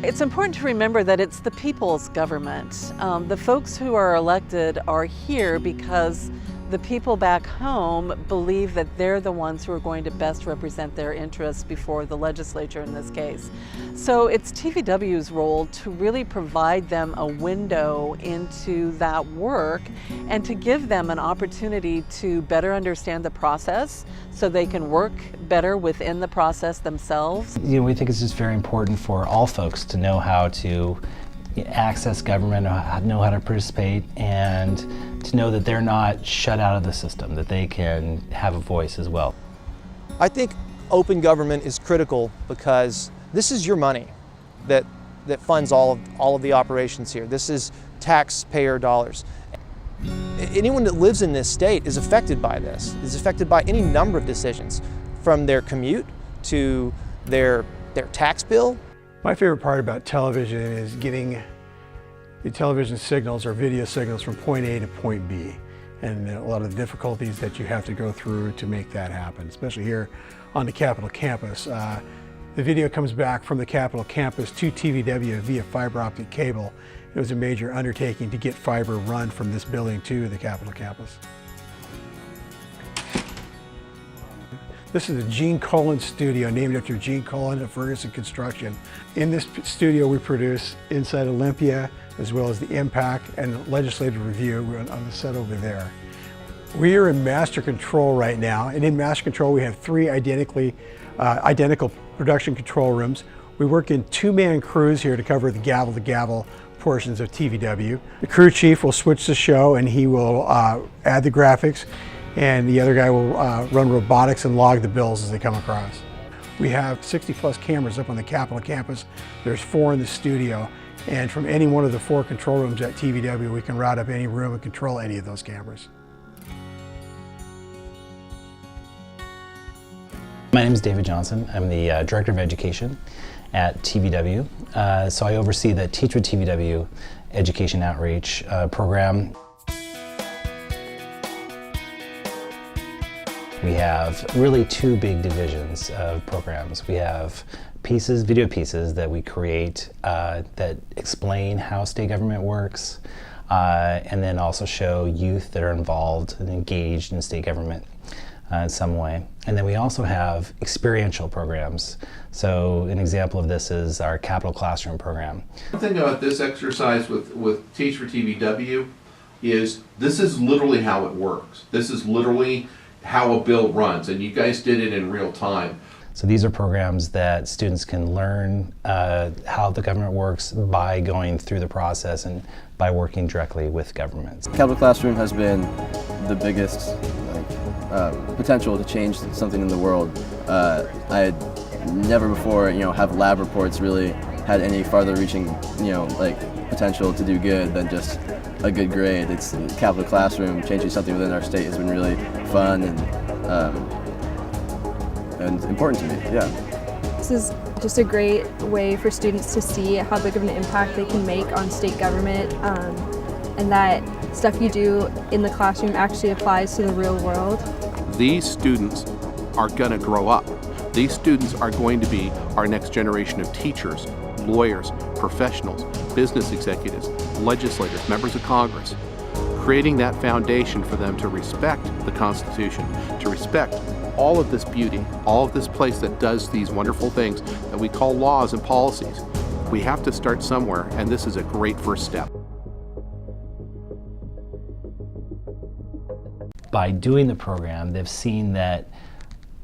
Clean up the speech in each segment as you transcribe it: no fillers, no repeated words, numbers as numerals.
It's important to remember that it's the people's government. The folks who are elected are here because the people back home believe that they're the ones who are going to best represent their interests before the legislature in this case. So it's TVW's role to really provide them a window into that work and to give them an opportunity to better understand the process so they can work better within the process themselves. We think it's just very important for all folks to know how to access government, know how to participate, and to know that they're not shut out of the system, that they can have a voice as well. I think open government is critical because this is your money that funds all of the operations here. This is taxpayer dollars. Anyone that lives in this state is affected by this, is affected by any number of decisions, from their commute to their tax bill. My favorite part about television is getting the television signals or video signals from point A to point B, and a lot of the difficulties that you have to go through to make that happen, especially here on the Capitol campus. The video comes back from the Capitol campus to TVW via fiber optic cable. It was a major undertaking to get fiber run from this building to the Capitol campus. This is the Gene Cullen studio, named after Gene Cullen of Ferguson Construction. In this studio we produce Inside Olympia, as well as The Impact and Legislative Review. We're on the set over there. We are in master control right now, and in master control we have three identical production control rooms. We work in two-man crews here to cover the gavel-to-gavel portions of TVW. The crew chief will switch the show and he will add the graphics, and the other guy will run robotics and log the bills as they come across. We have 60+ cameras up on the Capitol campus. There's 4 in the studio, and from any one of the 4 control rooms at TVW, we can route up any room and control any of those cameras. My name is David Johnson. I'm the Director of Education at TVW. So I oversee the Teach with TVW education outreach program. We have really 2 big divisions of programs. We have video pieces that we create that explain how state government works, and then also show youth that are involved and engaged in state government in some way. And then we also have experiential programs. So an example of this is our Capitol Classroom program. One thing about this exercise with Teach for TVW is this is literally how it works. This is literally how a bill runs, and you guys did it in real time. So these are programs that students can learn how the government works by going through the process and by working directly with governments. Capitol Classroom has been the biggest potential to change something in the world. I had never before, have lab reports really had any farther reaching, potential to do good than just a good grade. It's Capitol Classroom, changing something within our state has been really fun and important to me, yeah. This is just a great way for students to see how big of an impact they can make on state government, and that stuff you do in the classroom actually applies to the real world. These students are going to grow up. These students are going to be our next generation of teachers, lawyers, professionals, business executives, legislators, members of Congress. Creating that foundation for them to respect the Constitution, to respect all of this beauty, all of this place that does these wonderful things that we call laws and policies. We have to start somewhere, and this is a great first step. By doing the program, they've seen that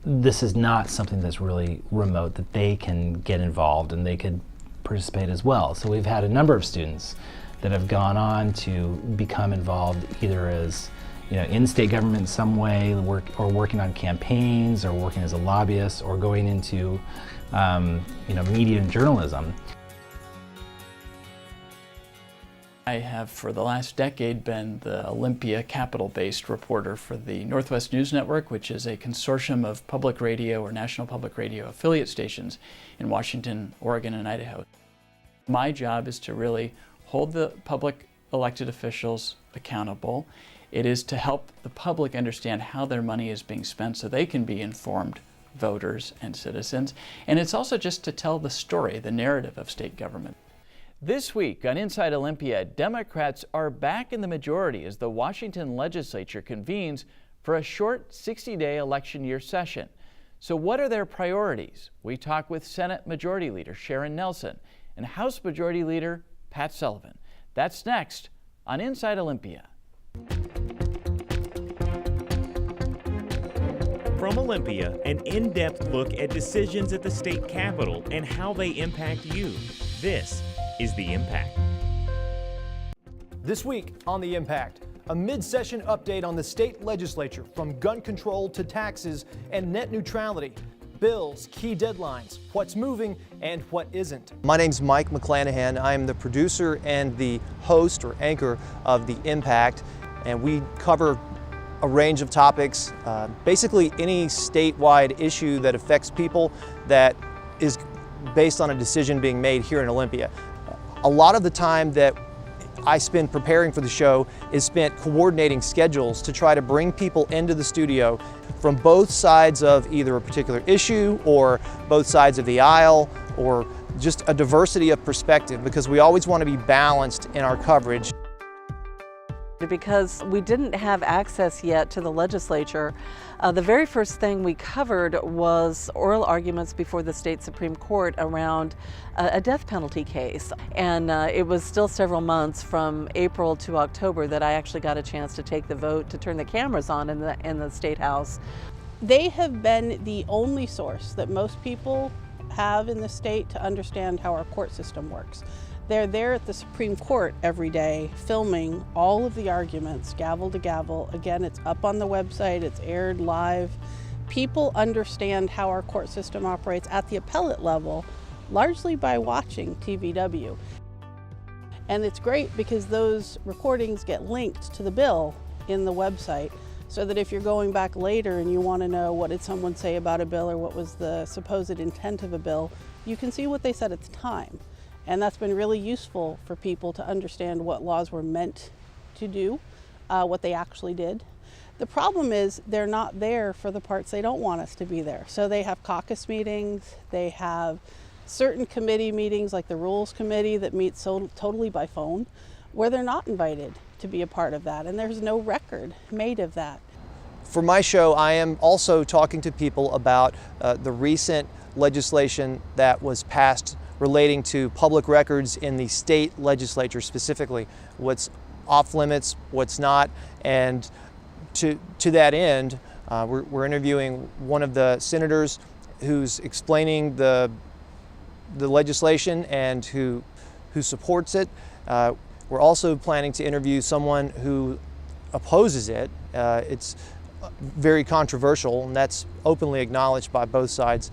this is not something that's really remote, that they can get involved and they could participate as well. So we've had a number of students that have gone on to become involved either as in state government in some way, or working on campaigns, or working as a lobbyist, or going into media and journalism. I have for the last decade been the Olympia Capitol-based reporter for the Northwest News Network, which is a consortium of public radio or national public radio affiliate stations in Washington, Oregon, and Idaho. My job is to really hold the public elected officials accountable. It is to help the public understand how their money is being spent so they can be informed voters and citizens. And it's also just to tell the story, the narrative of state government. This week on Inside Olympia, Democrats are back in the majority as the Washington legislature convenes for a short 60-day election year session. So what are their priorities? We talk with Senate Majority Leader Sharon Nelson and House Majority Leader Pat Sullivan. That's next on Inside Olympia. From Olympia, an in-depth look at decisions at the state capitol and how they impact you. This is The Impact. This week on The Impact, a mid-session update on the state legislature, from gun control to taxes and net neutrality, bills, key deadlines, what's moving and what isn't. My name's Mike McClanahan. I'm the producer and the host or anchor of The Impact, and we cover a range of topics, basically any statewide issue that affects people that is based on a decision being made here in Olympia. A lot of the time that I spend preparing for the show is spent coordinating schedules to try to bring people into the studio from both sides of either a particular issue or both sides of the aisle, or just a diversity of perspective, because we always want to be balanced in our coverage. Because we didn't have access yet to the legislature, the very first thing we covered was oral arguments before the state Supreme Court around a death penalty case. And it was still several months from April to October that I actually got a chance to take the vote to turn the cameras on in the State House. They have been the only source that most people have in the state to understand how our court system works. They're there at the Supreme Court every day, filming all of the arguments, gavel to gavel. Again, it's up on the website, it's aired live. People understand how our court system operates at the appellate level, largely by watching TVW. And it's great because those recordings get linked to the bill in the website, so that if you're going back later and you want to know what did someone say about a bill or what was the supposed intent of a bill, you can see what they said at the time. And that's been really useful for people to understand what laws were meant to do, what they actually did. The problem is they're not there for the parts they don't want us to be there. So they have caucus meetings, they have certain committee meetings like the Rules Committee that meets totally by phone, where they're not invited to be a part of that, and there's no record made of that. For my show, I am also talking to people about the recent legislation that was passed relating to public records in the state legislature specifically, what's off limits, what's not, and to that end, we're interviewing one of the senators who's explaining the legislation and who supports it. We're also planning to interview someone who opposes it. It's very controversial, and that's openly acknowledged by both sides.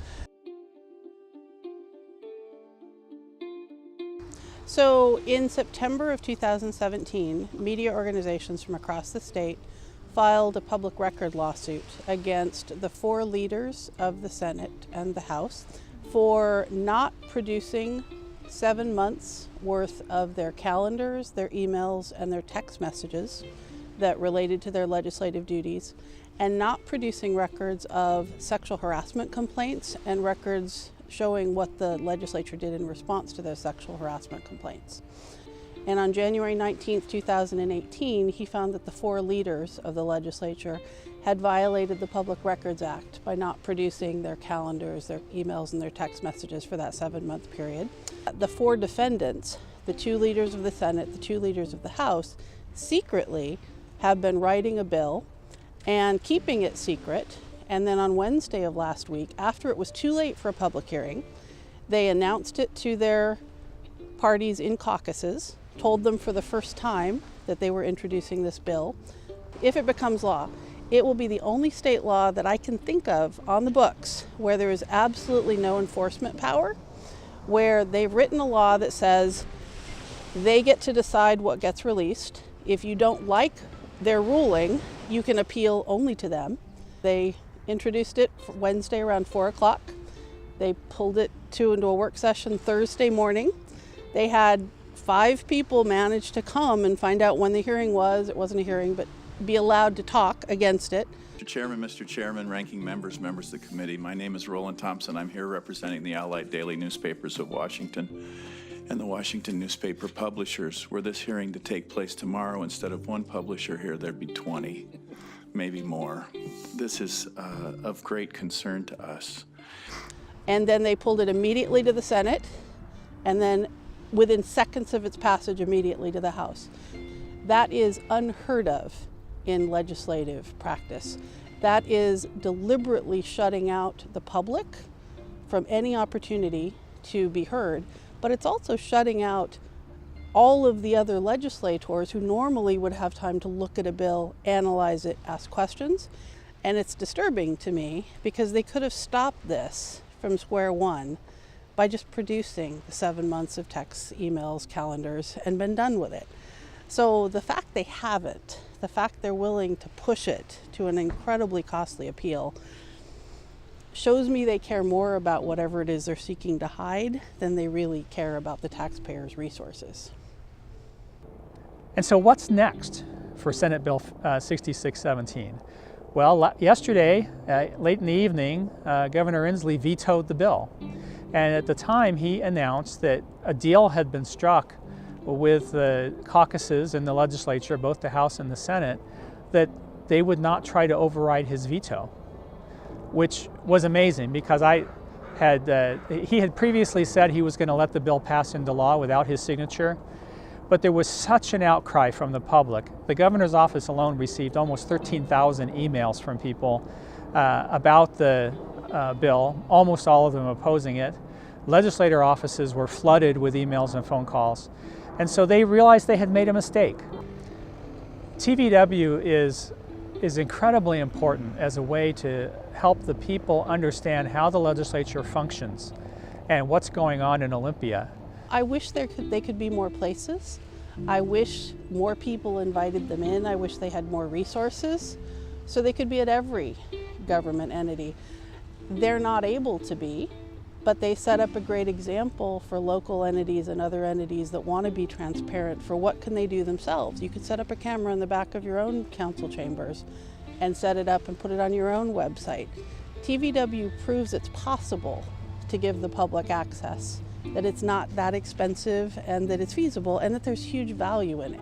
So in September of 2017, media organizations from across the state filed a public record lawsuit against the 4 leaders of the Senate and the House for not producing 7 months worth of their calendars, their emails, and their text messages that related to their legislative duties, and not producing records of sexual harassment complaints and records showing what the legislature did in response to those sexual harassment complaints. And on January 19, 2018, he found that the 4 leaders of the legislature had violated the Public Records Act by not producing their calendars, their emails, and their text messages for that 7-month period. The 4 defendants, the 2 leaders of the Senate, the 2 leaders of the House, secretly have been writing a bill and keeping it secret. And then on Wednesday of last week, after it was too late for a public hearing, they announced it to their parties in caucuses, told them for the first time that they were introducing this bill. If it becomes law, it will be the only state law that I can think of on the books where there is absolutely no enforcement power, where they've written a law that says they get to decide what gets released. If you don't like their ruling, you can appeal only to them. They introduced it for Wednesday around 4 o'clock. They pulled it into a work session Thursday morning. They had 5 people manage to come and find out when the hearing was. It wasn't a hearing, but be allowed to talk against it. Mr. Chairman, ranking members, members of the committee, my name is Roland Thompson. I'm here representing the Allied Daily Newspapers of Washington and the Washington newspaper publishers. Were this hearing to take place tomorrow, instead of one publisher here, there'd be 20, maybe more. This is of great concern to us. And then they pulled it immediately to the Senate, and then within seconds of its passage, immediately to the House. That is unheard of in legislative practice. That is deliberately shutting out the public from any opportunity to be heard, but it's also shutting out all of the other legislators who normally would have time to look at a bill, analyze it, ask questions. And it's disturbing to me because they could have stopped this from square one by just producing the 7 months of texts, emails, calendars, and been done with it. So the fact they haven't, the fact they're willing to push it to an incredibly costly appeal, shows me they care more about whatever it is they're seeking to hide than they really care about the taxpayers' resources. And so what's next for Senate Bill 6617? Well, yesterday, late in the evening, Governor Inslee vetoed the bill. And at the time, he announced that a deal had been struck with the caucuses in the legislature, both the House and the Senate, that they would not try to override his veto, which was amazing because he had previously said he was going to let the bill pass into law without his signature, but there was such an outcry from the public. The governor's office alone received almost 13,000 emails from people about the bill, almost all of them opposing it. Legislator offices were flooded with emails and phone calls. And so they realized they had made a mistake. TVW is incredibly important as a way to help the people understand how the legislature functions and what's going on in Olympia. I wish they could be more places. I wish more people invited them in. I wish they had more resources so they could be at every government entity. They're not able to be, but they set up a great example for local entities and other entities that want to be transparent for what can they do themselves. You could set up a camera in the back of your own council chambers and set it up and put it on your own website. TVW proves it's possible to give the public access, that it's not that expensive and that it's feasible and that there's huge value in it.